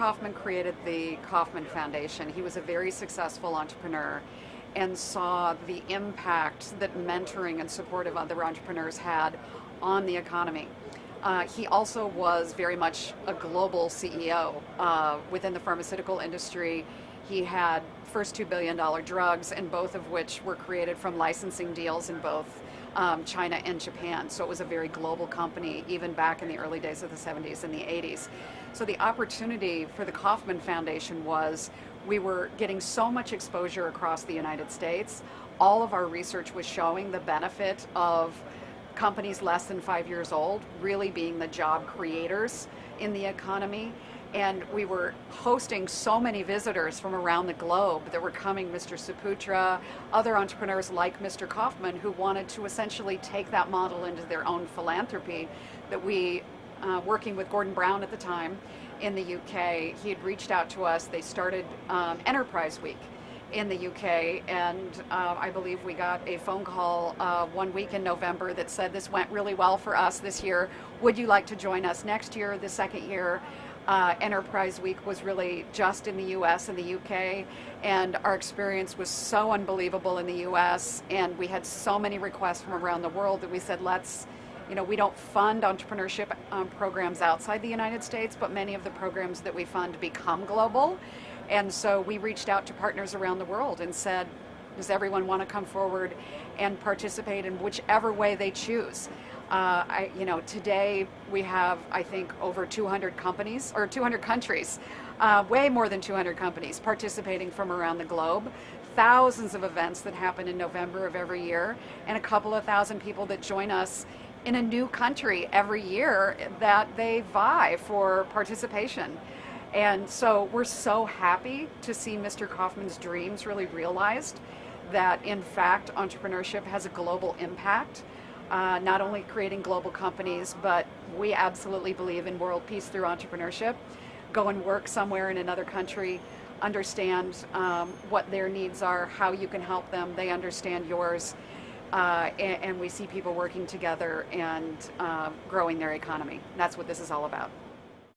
Kauffman created the Kauffman Foundation, he was a very successful entrepreneur and saw the impact that mentoring and support of other entrepreneurs had on the economy. He also was very much a global CEO within the pharmaceutical industry. He had first $2 billion drugs, and both of which were created from licensing deals in both China and Japan. So it was a very global company, even back in the early days of the 70s and the 80s. So the opportunity for the Kauffman Foundation was we were getting so much exposure across the United States. All of our research was showing the benefit of companies less than 5 years old really being the job creators in the economy. And we were hosting so many visitors from around the globe that were coming, Mr. Saputra, other entrepreneurs like Mr. Kauffman, who wanted to essentially take that model into their own philanthropy, that we, working with Gordon Brown at the time in the UK, he had reached out to us. They started Enterprise Week in the UK, and I believe we got a phone call 1 week in November that said, this went really well for us this year. Would you like to join us next year, the second year? Enterprise Week was really just in the US and the UK, and our experience was so unbelievable in the US, and we had so many requests from around the world that we said, we don't fund entrepreneurship programs outside the United States, but many of the programs that we fund become global. And so we reached out to partners around the world and said, does everyone want to come forward and participate in whichever way they choose? Today we have, I think, over 200 companies, or 200 countries, way more than 200 companies participating from around the globe, thousands of events that happen in November of every year, and a couple of thousand people that join us in a new country every year that they vie for participation. And so we're so happy to see Mr. Kauffman's dreams really realized, that in fact entrepreneurship has a global impact. Not only creating global companies, but we absolutely believe in world peace through entrepreneurship. Go and work somewhere in another country, understand what their needs are, how you can help them, they understand yours, and we see people working together and growing their economy. That's what this is all about.